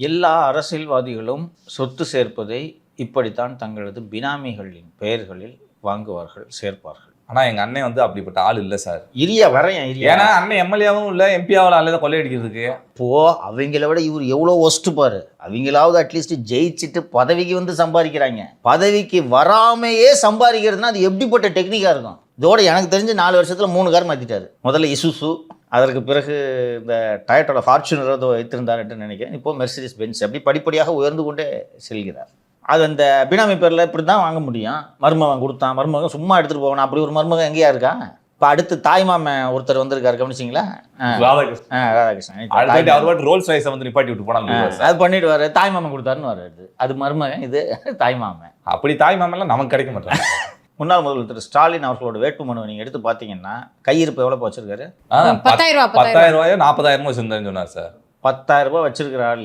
எல்லா அரசியல்வாதிகளும் சொத்து சேர்ப்பதை இப்படித்தான் தங்களது பினாமிகளின் பெயர்களில் வாங்குவார்கள், சேர்ப்பார்கள். ஆனால் எங்கள் அண்ணன் வந்து அப்படிப்பட்ட ஆள் இல்லை சார். இரியா வரையன் இரியா. ஏன்னா அண்ணன் எம்எல்ஏவும் இல்லை, எம்பியாவில் அல்ல கொள்ளையடிக்கிறதுக்கு. இப்போது அவங்கள விட இவர் எவ்வளோ ஒஸ்ட்டு பாரு. அவங்களாவது அட்லீஸ்ட் ஜெயிச்சுட்டு பதவிக்கு வந்து சம்பாதிக்கிறாங்க. பதவிக்கு வராமையே சம்பாதிக்கிறதுனா அது எப்படிப்பட்ட டெக்னிக்காக இருக்கும். இதோட எனக்கு தெரிஞ்சு 4 வருஷத்தில் 3 கார் மாற்றிட்டாரு. முதல்ல இசுசு, அதற்கு பிறகு இந்த டயட்டோட ஃபார்ச்சுனர் ஏதோ வைத்திருந்தார் என்று நினைக்கிறேன். இப்போது மெர்சிடிஸ் பென்ஸ், அப்படி படிப்படியாக உயர்ந்து கொண்டே செல்கிறார். அது அந்த பினாமி பேரில் இப்படி தான் வாங்க முடியும். மருமகன் கொடுத்தான், மருமகன் சும்மா எடுத்துகிட்டு போகணும். அப்படி ஒரு மருமகன் எங்கேயா இருக்கா? இப்போ அடுத்து தாய்மாமன் ஒருத்தர் வந்திருக்காரு, கவனிச்சிங்களா? ராதாகிருஷ்ணன் ரோல்ஸ் ரைஸை வந்து நிப்பாட்டி விட்டு போனாங்க. அது பண்ணிடுவார். தாய்மாமன் கொடுத்தாருன்னு வர்றது. அது மருமகன், இது தாய்மாமன். அப்படி தாய்மாமெல்லாம் நமக்கு கிடைக்க மாட்டாங்க. முன்னாள் முதல்வர் திரு ஸ்டாலின் அவர்களோட வேட்புமனு நீங்கள் எடுத்து பார்த்தீங்கன்னா கையிருப்பு எவ்வளோ வச்சிருக்காரு? 10,000 ரூபாயோ 40,000 வச்சிருந்தேன்னு சொன்னார் சார். 10,000 ரூபாய் வச்சிருக்கிற ஆள்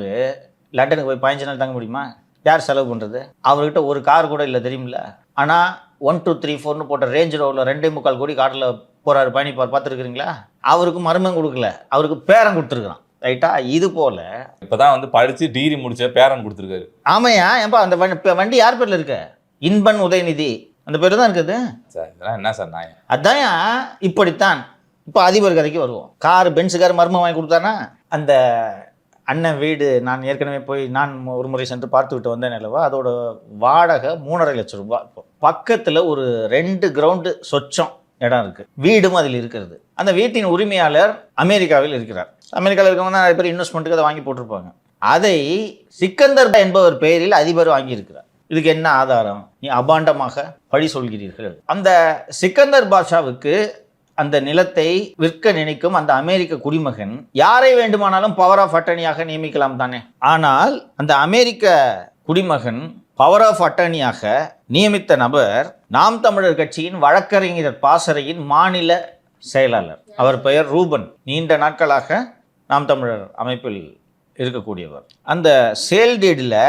லண்டனுக்கு போய் 15 நாள் தங்க முடியுமா? யார் செலவு பண்ணுறது? அவர்கிட்ட ஒரு கார் கூட இல்லை, தெரியுமில்ல? ஆனால் 1 2 3 4ன்னு போட்ட ரேஞ்ச் ரோவில் 2.25 கோடி காரில் போகிறாரு, பயணிப்பார். பார்த்துருக்குறீங்களா? அவருக்கு மருமகன் கொடுக்கல, அவருக்கு பேரன் கொடுத்துருக்குறான். ரைட்டா? இது போல் இப்போதான் வந்து படித்து டிகிரி முடிச்ச பேரன் கொடுத்துருக்காரு. ஆமையா? ஏன்பா அந்த வண்டி யார் பேரில் இருக்க? இன்பன் உதயநிதி அந்த பேர் தான் இருக்குது சார். இதெல்லாம் என்ன சார் நான் அதான் இப்படித்தான். இப்போ அதிபர் கதைக்கு வருவோம். கார் பென்ஸுக்கார் மர்மம் வாங்கி கொடுத்தானா? அந்த அண்ணன் வீடு நான் ஏற்கனவே போய் நான் ஒரு முறை சென்று பார்த்துக்கிட்டு வந்தேன் நிலவா. அதோட வாடகை 3.5 லட்சம் ரூபாய். பக்கத்தில் ஒரு 2 கிரவுண்டு சொச்சம் இடம் இருக்குது, வீடும் அதில் இருக்கிறது. அந்த வீட்டின் உரிமையாளர் அமெரிக்காவில் இருக்கிறார். அமெரிக்காவில் இருக்கவங்க நிறைய பேர் இன்வெஸ்ட்மெண்ட்டுக்கு அதை வாங்கி போட்டிருப்பாங்க. அதை சிக்கந்தர் என்பவர் பெயரில் அதிபர் வாங்கியிருக்கிறார். இதுக்கு என்ன ஆதாரம்? நீ அபாண்டமாக பழி சொல்கிறீர்கள். அந்த சிக்கந்தர் பாஷாவுக்கு அந்த நிலத்தை விற்க நினைக்கும் அந்த அமெரிக்க குடிமகன் யாரை வேண்டுமானாலும் பவர் ஆஃப் அட்டர்னியாக நியமிக்கலாம் தானே? ஆனால் அந்த அமெரிக்க குடிமகன் பவர் ஆஃப் அட்டர்னியாக நியமித்த நபர் நாம் தமிழர் கட்சியின் வழக்கறிஞர் பாசறையின் மாநில செயலாளர். அவர் பெயர் ரூபன். நீண்ட நாட்களாக நாம் தமிழர் அமைப்பில் இருக்கக்கூடியவர். அந்த சேல்டீடில்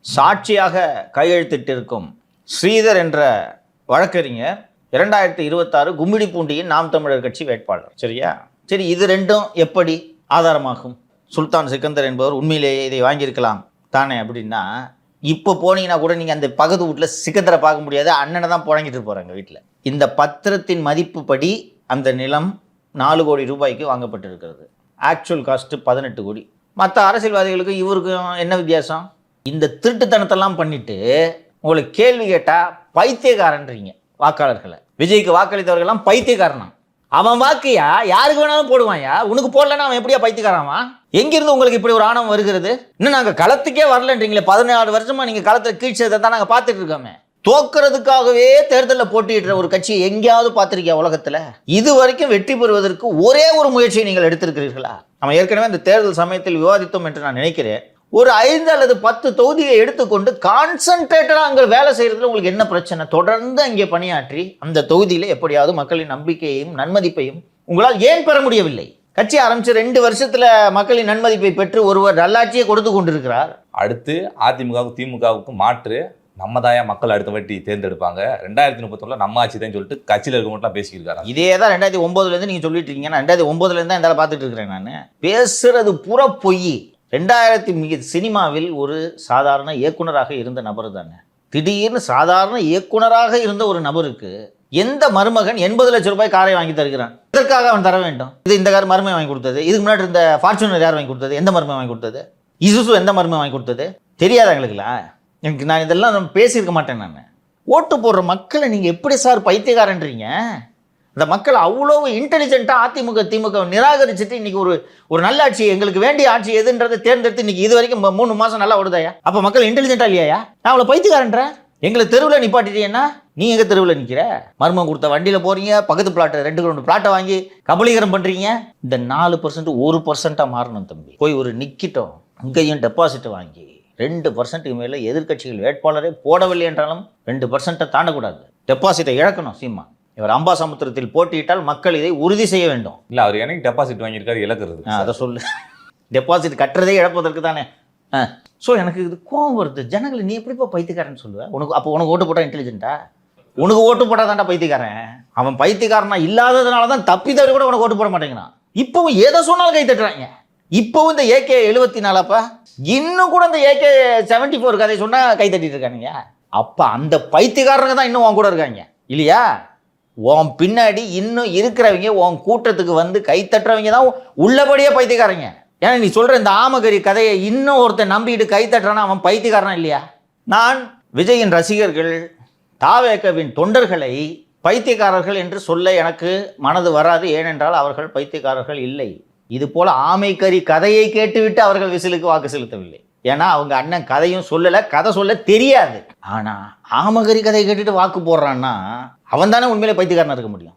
சாட்சியாக கையெழுத்திட்டிருக்கும் ஸ்ரீதர் என்ற வழக்கறிஞர் 2026 கும்மிடிப்பூண்டியின் நாம் தமிழர் கட்சி வேட்பாளர். சரியா? சரி, இது ரெண்டும் எப்படி ஆதாரமாகும்? சுல்தான் சிக்கந்தர் என்பவர் உண்மையிலேயே இதை வாங்கியிருக்கலாம் தானே அப்படின்னா, இப்போ போனீங்கன்னா கூட நீங்கள் அந்த பக்கத்து வீட்டில் சிக்கந்தரை பார்க்க முடியாது, அண்ணனை தான் புழங்கிட்டு போகிறாங்க வீட்டில். இந்த பத்திரத்தின் மதிப்பு படி அந்த நிலம் 4 கோடி ரூபாய்க்கு வாங்கப்பட்டிருக்கிறது. ஆக்சுவல் காஸ்ட்டு 18 கோடி. மற்ற அரசியல்வாதிகளுக்கு இவருக்கும் என்ன வித்தியாசம்? இந்த திருட்டுத்தனத்தெல்லாம் பண்ணிட்டு உங்களுக்கு கேள்வி கேட்டால் பைத்தியக்காரன்றீங்க வாக்காளர்களை. விஜய்க்கு வாக்களித்தவர்கள்லாம் பைத்தியக்காரனா? அவன் வாக்கையா யாருக்கு வேணாலும் போடுவான்யா. உனக்கு போடலன்னா அவன் எப்படியா பைத்தியக்காரமா? எங்கிருந்து உங்களுக்கு இப்படி ஒரு ஆணவம் வருகிறது? இன்னும் நாங்கள் களத்துக்கே வரலன்றீங்களே. 14 வருஷமா நீங்கள் களத்தில் கீழ்ச்சதை தான் நாங்கள் பார்த்துட்டு இருக்கோமே. தோக்கிறதுக்காகவே தேர்தலில் போட்டியிடுற ஒரு கட்சியை எங்கேயாவது பார்த்துருக்கியா உலகத்தில்? இது வரைக்கும் வெற்றி பெறுவதற்கு ஒரே ஒரு முயற்சியை நீங்கள் எடுத்திருக்கிறீர்களா? நம்ம ஏற்கனவே இந்த தேர்தல் சமயத்தில் விவாதித்தோம் என்று நான் நினைக்கிறேன். ஒரு 5 அல்லது 10 தொகுதியை எடுத்துக்கொண்டு கான்சன்ட்ரேட்டடாக அங்கே வேலை செய்கிறதுல உங்களுக்கு என்ன பிரச்சனை? தொடர்ந்து அங்கே பணியாற்றி அந்த தொகுதியில் எப்படியாவது மக்களின் நம்பிக்கையையும் நன்மதிப்பையும் உங்களால் ஏன் பெற முடியவில்லை? கட்சி ஆரம்பித்து 2 வருஷத்தில் மக்களின் நன்மதிப்பை பெற்று ஒருவர் நல்லாட்சியை கொடுத்து கொண்டிருக்கிறார். அடுத்து அதிமுகவுக்கும் திமுகவுக்கும் மாற்று நம்ம தாயா மக்கள் அடுத்த வாட்டி தேர்ந்தெடுப்பாங்க, 2031 நம்ம ஆட்சி தான் சொல்லிட்டு கட்சியில் இருக்கவங்களாம் பேசிக்கிருக்காரு. இதே தான் 2009 நீங்கள் சொல்லிட்டு இருக்கீங்க. நான் 2009 தான் இந்த பார்த்துட்டு இருக்கிறேன். நான் பேசுறது பூரா பொய். 2000 சினிமாவில் ஒரு சாதாரண இயக்குனராக இருந்த நபர் தானே. திடீர்னு சாதாரண இயக்குனராக இருந்த ஒரு நபருக்கு எந்த மருமகன் 80 லட்சம் ரூபாய் காரை வாங்கி தருகிறான்? இதற்காக அவன் தர வேண்டும். இது இந்த கார் மருமை வாங்கி கொடுத்தது? இதுக்கு முன்னாடி இருந்த ஃபார்ச்சுனர் யார் வாங்கி கொடுத்தது? எந்த மருமை வாங்கி கொடுத்தது? இசுசு எந்த மருமை வாங்கி கொடுத்தது? தெரியாத எங்களுக்குல? எனக்கு நான் இதெல்லாம் நான் பேசியிருக்க மாட்டேன். நான் ஓட்டு போடுற மக்களை நீங்கள் எப்படி சார் பைத்தியக்காரன்றீங்க? அந்த மக்கள் அவ்வளோ இன்டெலிஜென்ட்டாக அதிமுக திமுக நிராகரிச்சுட்டு இன்றைக்கி ஒரு நல்ல ஆட்சி, எங்களுக்கு வேண்டிய ஆட்சி எதுன்றதை தேர்ந்தெடுத்து இன்றைக்கி இது வரைக்கும் 3 மாதம் நல்லா ஓடுதாயா? அப்போ மக்கள் இன்டெலிஜென்ட்டாக இல்லையா? நான் அவ்வளோ பைத்தியக்காரன்றேன். எங்களை தெருவில் நிப்பாட்டிட்டீங்கன்னா நீ எங்கள் தெருவில் நிற்கிற? மர்மம் கொடுத்த வண்டியில் போகிறீங்க, பக்கத்து பிளாட்டை 2 கிரவுண்டு பிளாட்டை வாங்கி கபலீகரம் பண்ணுறீங்க. இந்த 4% 1% மாறணும் தம்பி. போய் ஒரு நிற்கிட்டோம், அங்கேயும் டெபாசிட் வாங்கி 2% மேலே எதிர்கட்சிகள் வேட்பாளரே போடவில்லை என்றாலும் 2% தாண்டக்கூடாது. டெபாசிட்டை இழக்கணும் சீமா. இவர் அம்பாசமுத்திரத்தில் போட்டியிட்டால் மக்கள் இதை உறுதி செய்ய வேண்டும். இல்லை, அவர் எனக்கு டெபாசிட் வாங்கியிருக்காரு, இழக்கிறது. அதை சொல்லு. டெபாசிட் கட்டுறதே இழப்பதற்கு தானே. ஸோ எனக்கு இது கோவம் வருது. ஜனங்களை நீ எப்படிப்பா பைத்தியக்காரன்னு சொல்லுவேன்? உனக்கு ஓட்டு போட்டால் இன்டெலிஜென்ட்டா? உனக்கு ஓட்டு போட்டால் தான்டா பைத்தியக்காரன். அவன் பைத்தியக்காரனா இல்லாததுனால தான் தப்பி தவறி கூட உனக்கு ஓட்டு போட மாட்டேங்கிறான். இப்போவும் எதை சொன்னாலும் கை தட்டுறாங்க. இப்போவும் இந்த AK 74 இன்னும் கூட இந்த AK 74 கதை சொன்னா கை தட்டிட்டு இருக்கானுங்க. அப்ப அந்த பைத்தியக்காரங்க தான் இன்னும் உன் கூட இருக்காங்க இல்லையா? உன் பின்னாடி இன்னும் இருக்கிறவங்க, உன் கூட்டத்துக்கு வந்து கை தட்டுறவங்க தான் உள்ளபடியே பைத்தியக்காரங்க. ஏன்னா நீ சொல்ற இந்த ஆமகரி கதையை இன்னும் ஒருத்தன் நம்பிட்டு கை தட்டுறானா அவன் பைத்தியக்காரனா இல்லையா? நான் விஜயின் ரசிகர்கள், தாவேகவின் தொண்டர்களை பைத்தியக்காரர்கள் என்று சொல்ல எனக்கு மனது வராது. ஏனென்றால் அவர்கள் பைத்தியக்காரர்கள் இல்லை. இது போல ஆமைக்கறி கதையை கேட்டுவிட்டு அவர்கள் விசிலுக்கு வாக்கு செலுத்தவில்லை. ஏன்னா அவங்க அண்ணன் கதையும் சொல்லலை, கதை சொல்ல தெரியாது. ஆனால் ஆமகரி கதையை கேட்டுட்டு வாக்கு போடுறான்னா அவன் தானே உண்மையிலே பைத்தியக்காரனா இருக்க முடியும்.